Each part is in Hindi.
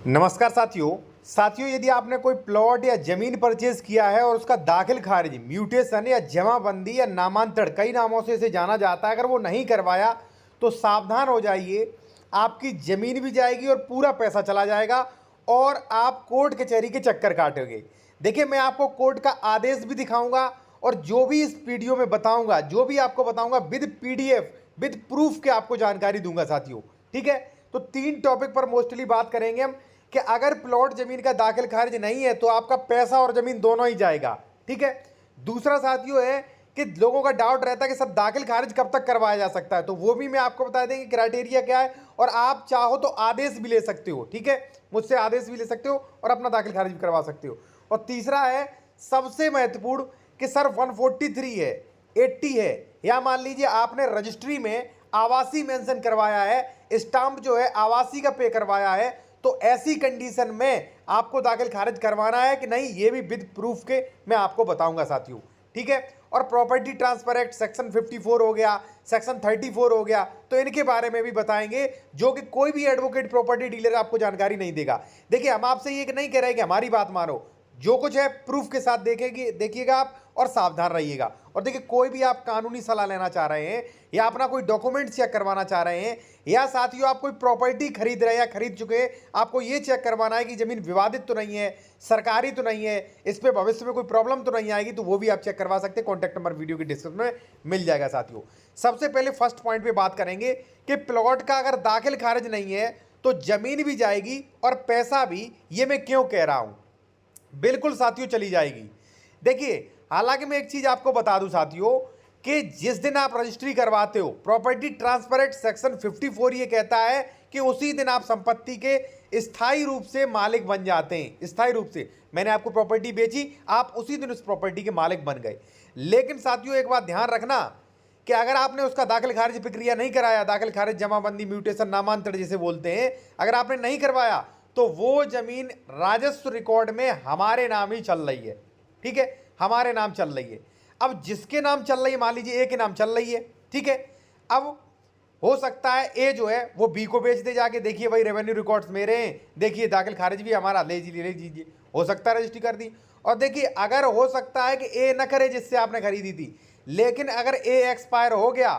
नमस्कार साथियों, यदि आपने कोई प्लॉट या जमीन परचेज किया है और उसका दाखिल खारिज, म्यूटेशन या जमाबंदी या नामांतरण, कई नामों से इसे जाना जाता है, अगर वो नहीं करवाया तो सावधान हो जाइए। आपकी ज़मीन भी जाएगी और पूरा पैसा चला जाएगा और आप कोर्ट कचहरी के चक्कर काटोगे। देखिए, मैं आपको कोर्ट का आदेश भी दिखाऊंगा और जो भी इस वीडियो में बताऊंगा, जो भी आपको बताऊंगा, विद पीडीएफ, विद प्रूफ के आपको जानकारी दूंगा साथियों। ठीक है, तो 3 टॉपिक पर मोस्टली बात करेंगे हम कि अगर प्लॉट जमीन का दाखिल खारिज नहीं है तो आपका पैसा और जमीन दोनों ही जाएगा। ठीक है। दूसरा साथियों है कि लोगों का डाउट रहता है कि सर दाखिल खारिज कब तक करवाया जा सकता है, तो वो भी मैं आपको बता देंगे क्राइटेरिया क्या है, और आप चाहो तो आदेश भी ले सकते हो। ठीक है, मुझसे आदेश भी ले सकते हो और अपना दाखिल खारिज भी करवा सकते हो। और तीसरा है सबसे महत्वपूर्ण कि सर 143 है, 80 है, या मान लीजिए आपने रजिस्ट्री में आवासी मेंशन करवाया है, स्टाम्प जो है आवासी का पे करवाया है, तो ऐसी कंडीशन में आपको दाखिल खारिज करवाना है कि नहीं, ये भी विद प्रूफ के मैं आपको बताऊंगा साथियों। ठीक है। और प्रॉपर्टी ट्रांसफर एक्ट सेक्शन 54 हो गया, सेक्शन 34 हो गया, तो इनके बारे में भी बताएंगे, जो कि कोई भी एडवोकेट प्रॉपर्टी डीलर आपको जानकारी नहीं देगा। देखिए, हम आपसे ये नहीं कह रहे कि हमारी बात मानो, जो कुछ है प्रूफ के साथ देखिएगा आप और सावधान रहिएगा। और देखिए, कोई भी आप कानूनी सलाह लेना चाह रहे हैं या अपना कोई डॉक्यूमेंट चेक करवाना चाह रहे हैं, या साथियों आप कोई प्रॉपर्टी खरीद रहे हैं या खरीद चुके हैं, आपको ये चेक करवाना है कि जमीन विवादित तो नहीं है, सरकारी तो नहीं है, इस पर भविष्य में कोई प्रॉब्लम तो नहीं आएगी, तो वो भी आप चेक करवा सकते हैं। कॉन्टैक्ट नंबर वीडियो की डिस्क्रिप्शन में मिल जाएगा साथियों। सबसे पहले फर्स्ट पॉइंट पे बात करेंगे कि प्लॉट का अगर दाखिल खारिज नहीं है तो जमीन भी जाएगी और पैसा भी। ये मैं क्यों कह रहा हूं? बिल्कुल साथियों, चली जाएगी। देखिए, हालांकि मैं एक चीज आपको बता दूं साथियों कि जिस दिन आप रजिस्ट्री करवाते हो, प्रॉपर्टी ट्रांसफर एक्ट सेक्शन 54 ये कहता है कि उसी दिन आप संपत्ति के स्थायी रूप से मालिक बन जाते हैं। स्थायी रूप से मैंने आपको प्रॉपर्टी बेची, आप उसी दिन उस प्रॉपर्टी के मालिक बन गए। लेकिन साथियों एक बात ध्यान रखना कि अगर आपने उसका दाखिल खारिज प्रक्रिया नहीं कराया, दाखिल खारिज, जमाबंदी, म्यूटेशन, नामांतरण जिसे बोलते हैं, अगर आपने नहीं करवाया तो वो जमीन राजस्व रिकॉर्ड में हमारे नाम ही चल रही है। ठीक है, हमारे नाम चल रही है। अब जिसके नाम चल रही है, मान लीजिए ए के नाम चल रही है, ठीक है, अब हो सकता है ए जो है वो बी को बेच दे जाके, देखिए भाई रेवेन्यू रिकॉर्ड्स मेरे हैं, देखिए दाखिल खारिज भी हमारा, ले लीजिए, हो सकता है रजिस्ट्री कर दी। और देखिए, अगर हो सकता है कि ए न करे जिससे आपने खरीदी थी, लेकिन अगर ए एक्सपायर हो गया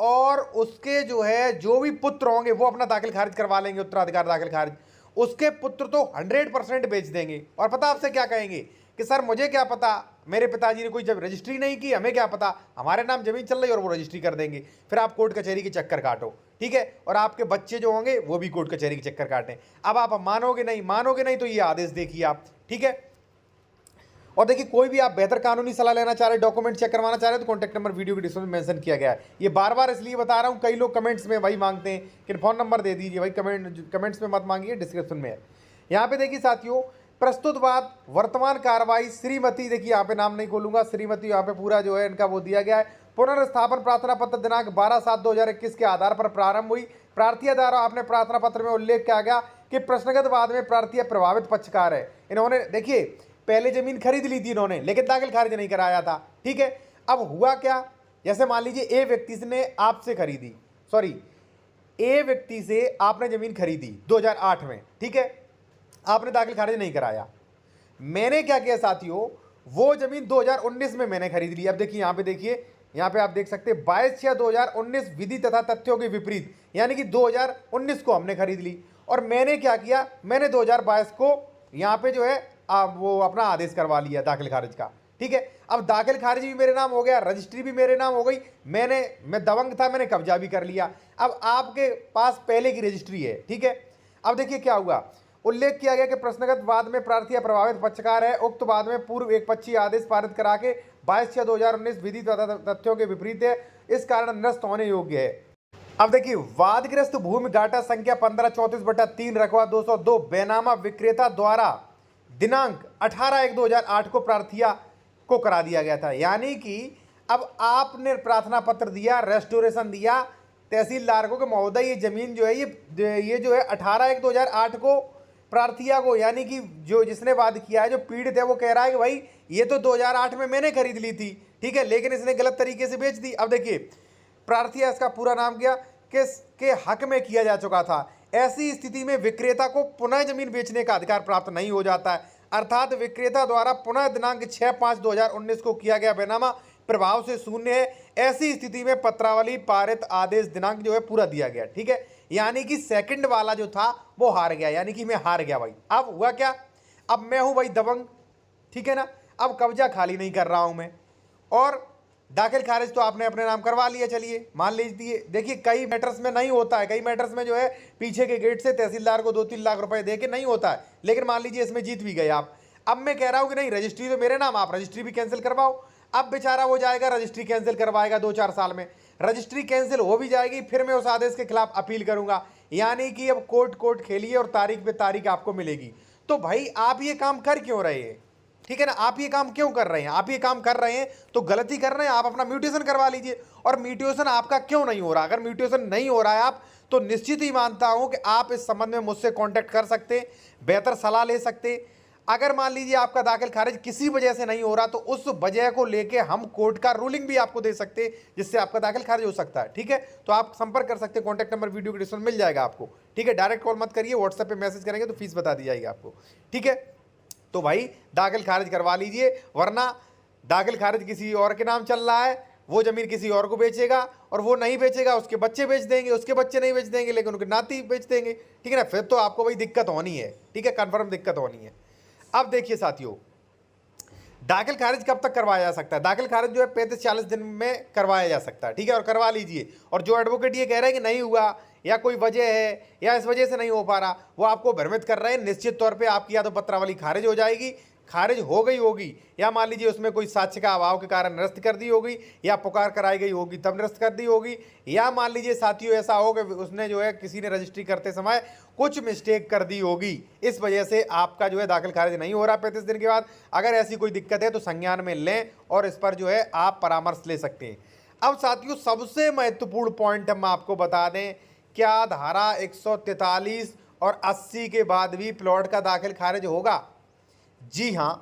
और उसके जो है जो भी पुत्र होंगे वो अपना दाखिल खारिज करवा लेंगे, उत्तराधिकार दाखिल खारिज, उसके पुत्र तो 100% बेच देंगे। और पता आपसे क्या कहेंगे कि सर मुझे क्या पता, मेरे पिताजी ने कोई जब रजिस्ट्री नहीं की, हमें क्या पता, हमारे नाम जमीन चल रही है, और वो रजिस्ट्री कर देंगे। फिर आप कोर्ट कचहरी के चक्कर काटो। ठीक है, और आपके बच्चे जो होंगे वो भी कोर्ट कचहरी के चक्कर काटें। अब आप मानोगे नहीं तो ये आदेश देखिए आप। ठीक है। और देखिए, कोई भी आप बेहतर कानूनी सलाह लेना चाह रहे हैं, डॉक्यूमेंट चेक करवाना चाह रहे हैं, तो कॉन्टैक्ट नंबर वीडियो के डिस्क्रिप्शन में मेंशन किया गया है। ये बार बार इसलिए बता रहा हूं, कई लोग कमेंट्स में वही मांगते हैं कि फोन नंबर दे दीजिए। भाई कमेंट्स में मत मांगिए, डिस्क्रिप्शन में है। यहाँ पे देखिए साथियों, प्रस्तुत बात वर्तमान कार्रवाई श्रीमती, देखिए यहाँ पे नाम नहीं खोलूंगा, श्रीमती यहाँ पे पूरा जो है इनका वो दिया गया है। पुनर्स्थापन प्रार्थना पत्र दिनांक 12/7/2021 के आधार पर प्रारंभ हुई। प्रार्थी द्वारा आपने प्रार्थना पत्र में उल्लेख किया गया कि प्रश्नगत बाद में प्रार्थी प्रभावित पक्षकार है। इन्होंने देखिए पहले जमीन खरीद ली थी इन्होंने, लेकिन दाखिल खारिज नहीं कराया था। ठीक है, अब हुआ क्या, जैसे मान लीजिए ए व्यक्ति ने आपसे खरीदी, ए व्यक्ति से आपने जमीन खरीदी 2008 में। ठीक है, आपने दाखिल खारिज नहीं कराया। मैंने क्या किया साथियों, वो जमीन 2019 में मैंने खरीद ली। अब देखिए यहाँ पे, देखिए यहाँ पे आप देख सकते हैं 22/6/2019 विधि तथा तथ्यों के विपरीत, यानी कि 2019 को हमने खरीद ली। और मैंने क्या किया, मैंने 2022 को यहाँ पे जो है वो अपना आदेश करवा लिया दाखिल खारिज का। ठीक है, अब दाखिल खारिज भी मेरे नाम हो गया, रजिस्ट्री भी मेरे नाम हो गई, मैं दबंग था, मैंने कब्जा भी कर लिया। अब आपके पास पहले की रजिस्ट्री है। ठीक है, अब देखिए क्या हुआ, उल्लेख किया गया कि प्रश्नगत वाद में प्रार्थी प्रभावित पक्षकार है। उक्त वाद में पूर्व एक पक्षीय आदेश पारित करा के 22/6/2019 विधि तथा तथ्यों के विपरीत है, इस कारण निरस्त होने योग्य है। अब देखिए, वादग्रस्त भूमि डाटा संख्या 1534/3 रकबा 202 बेनामा विक्रेता द्वारा दिनांक 18/1/2008 को प्रार्थिया को करा दिया गया था। यानी कि अब आपने प्रार्थना पत्र दिया, रेस्टोरेशन दिया तहसीलदार को कि महोदय ये जमीन जो है ये जो है 18/1/2008 को प्रार्थिया को, यानी कि जो जिसने वाद किया है, जो पीड़ित है, वो कह रहा है कि भाई ये तो 2008 में मैंने खरीद ली थी। ठीक है, लेकिन इसने गलत तरीके से बेच दी। अब देखिए, प्रार्थिया, इसका पूरा नाम क्या, के हक में किया जा चुका था। ऐसी स्थिति में विक्रेता को पुनः जमीन बेचने का अधिकार प्राप्त नहीं हो जाता है, अर्थात विक्रेता द्वारा पुनः दिनांक 6/5/2019 को किया गया बैनामा प्रभाव से शून्य है। ऐसी स्थिति में पत्रावली पारित आदेश दिनांक जो है पूरा दिया गया। ठीक है, यानी कि सेकंड वाला जो था वो हार गया, यानी कि मैं हार गया भाई। अब हुआ क्या, अब मैं हूं भाई दबंग, ठीक है ना, अब कब्जा खाली नहीं कर रहा हूं मैं, और दाखिल खारिज तो आपने अपने नाम करवा लिया। चलिए मान लीजिए, देखिए कई मैटर्स में नहीं होता है, कई मैटर्स में जो है पीछे के गेट से तहसीलदार को 2-3 लाख रुपए दे के नहीं होता है, लेकिन मान लीजिए इसमें जीत भी गए आप। अब मैं कह रहा हूं कि नहीं, रजिस्ट्री तो मेरे नाम, आप रजिस्ट्री भी कैंसिल करवाओ। अब बेचारा वो जाएगा रजिस्ट्री कैंसिल करवाएगा 2-4 साल में, रजिस्ट्री कैंसिल हो भी जाएगी, फिर मैं उस आदेश के खिलाफ अपील करूंगा, यानी कि अब कोर्ट खेलिए और तारीख पे तारीख आपको मिलेगी। तो भाई आप ये काम कर क्यों रहे हैं, ठीक है ना, आप ये काम क्यों कर रहे हैं, आप ये काम कर रहे हैं तो गलती कर रहे हैं, आप अपना म्यूटेशन करवा लीजिए। और म्यूटेशन आपका क्यों नहीं हो रहा, अगर म्यूटेशन नहीं हो रहा है आप, तो निश्चित ही मानता हूं कि आप इस संबंध में मुझसे कांटेक्ट कर सकते, बेहतर सलाह ले सकते। अगर मान लीजिए आपका दाखिल खारिज किसी वजह से नहीं हो रहा, तो उस वजह को लेके हम कोर्ट का रूलिंग भी आपको दे सकते हैं, जिससे आपका दाखिल खारिज हो सकता है। ठीक है, तो आप संपर्क कर सकते हैं, कॉन्टैक्ट नंबर वीडियो के डिस्क्रिप्शन में मिल जाएगा आपको। ठीक है, डायरेक्ट कॉल मत करिए, व्हाट्सएप पे मैसेज करेंगे तो फीस बता दी जाएगी आपको। ठीक है, तो भाई दाखिल खारिज करवा लीजिए, वरना दाखिल खारिज किसी और के नाम चल रहा है, वो जमीन किसी और को बेचेगा, और वो नहीं बेचेगा, उसके बच्चे बेच देंगे, उसके बच्चे नहीं बेच देंगे लेकिन उनके नाती बेच देंगे। ठीक है ना, फिर तो आपको भाई दिक्कत होनी है। ठीक है, कन्फर्म दिक्कत होनी है। अब देखिए साथियों, दाखिल खारिज कब तक करवाया जा सकता है, दाखिल खारिज जो है 35-40 दिन में करवाया जा सकता है। ठीक है, और करवा लीजिए। और जो एडवोकेट ये कह रहे हैं कि नहीं हुआ, या कोई वजह है, या इस वजह से नहीं हो पा रहा, वो आपको भ्रमित कर रहे हैं। निश्चित तौर पे आपकी या तो पत्रावली खारिज हो जाएगी, खारिज हो गई होगी, या मान लीजिए उसमें कोई साक्ष्य का अभाव के कारण निरस्त कर दी होगी, या पुकार कराई गई होगी तब निरस्त कर दी होगी, या मान लीजिए साथियों ऐसा हो कि उसने जो है किसी ने रजिस्ट्री करते समय कुछ मिस्टेक कर दी होगी, इस वजह से आपका जो है दाखिल खारिज नहीं हो रहा 35 दिन के बाद। अगर ऐसी कोई दिक्कत है तो संज्ञान में लें और इस पर जो है आप परामर्श ले सकते हैं। अब साथियों सबसे महत्वपूर्ण पॉइंट हम आपको बता दें, क्या धारा 143 और 80 के बाद भी प्लॉट का दाखिल खारिज होगा? जी हां,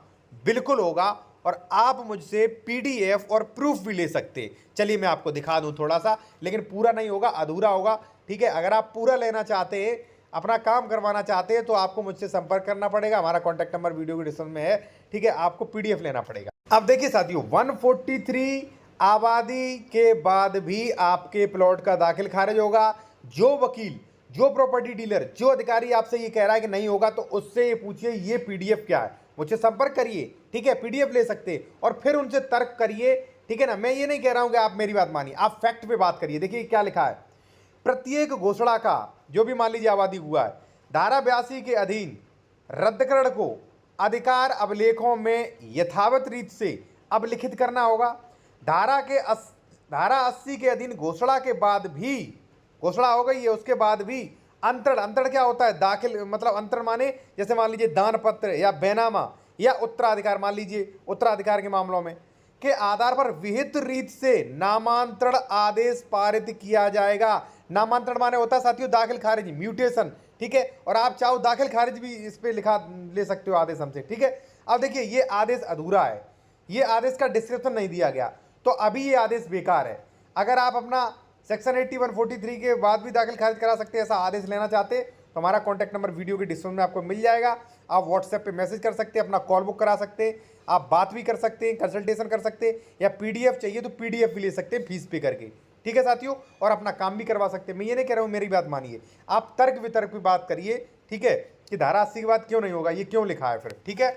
बिल्कुल होगा, और आप मुझसे पीडीएफ और प्रूफ भी ले सकते। चलिए मैं आपको दिखा दूं थोड़ा सा, लेकिन पूरा नहीं होगा, अधूरा होगा। ठीक है, अगर आप पूरा लेना चाहते हैं, अपना काम करवाना चाहते हैं, तो आपको मुझसे संपर्क करना पड़ेगा। हमारा कॉन्टैक्ट नंबर वीडियो के डिस्क्रिप्शन में है। ठीक है, आपको पीडीएफ लेना पड़ेगा। अब देखिए साथियों, 143 आबादी के बाद भी आपके प्लॉट का दाखिल खारिज होगा। जो वकील, जो प्रॉपर्टी डीलर, जो अधिकारी आपसे ये कह रहा है कि नहीं होगा, तो उससे ये पूछिए ये पीडीएफ क्या है, मुझसे संपर्क करिए। ठीक है, पीडीएफ ले सकते और फिर उनसे तर्क करिए। ठीक है ना, मैं ये नहीं कह रहा हूं कि आप मेरी बात मानिए, आप फैक्ट पे बात करिए। देखिए क्या लिखा है, प्रत्येक घोषणा का जो भी मान लीजिए आबादी हुआ है, धारा 82 के अधीन रद्दकरण को अधिकार अभिलेखों में यथावत रीत से अभिलिखित करना होगा। धारा 80 के अधीन घोषणा के बाद भी, घोषणा हो गई है उसके बाद भी अंतरण, अंतरण क्या होता है, दाखिल मतलब अंतरण माने जैसे मान लीजिए दान पत्र या बैनामा या उत्तराधिकार, मान लीजिए उत्तराधिकार के मामलों में, के आधार पर विहित रीत से नामांतरण आदेश पारित किया जाएगा। नामांतरण माने होता है साथियों दाखिल खारिज, म्यूटेशन। ठीक है, और आप चाहो दाखिल खारिज भी इस पे लिखा ले सकते हो आदेश हमसे। ठीक है, अब देखिए ये आदेश अधूरा है, ये आदेश का डिस्क्रिप्शन नहीं दिया गया, तो अभी ये आदेश बेकार है। अगर आप अपना सेक्शन 8143 के बाद भी दाखिल खारिज करा सकते हैं, ऐसा आदेश लेना चाहते, तो हमारा कॉन्टैक्ट नंबर वीडियो के डिस्क्रिप्शन में आपको मिल जाएगा। आप व्हाट्सएप पे मैसेज कर सकते हैं, अपना कॉल बुक करा सकते हैं, आप बात भी कर सकते हैं, कंसल्टेशन कर सकते हैं, या पीडीएफ चाहिए तो पीडीएफ भी ले सकते हैं फीस पे करके। ठीक है साथियों, और अपना काम भी करवा सकते हैं। मैं ये नहीं कह रहा हूँ, मेरी बात मानिए, आप तर्क वितर्क की बात करिए। ठीक है, कि धारा 80 के बाद क्यों नहीं होगा, ये क्यों लिखा है फिर। ठीक है।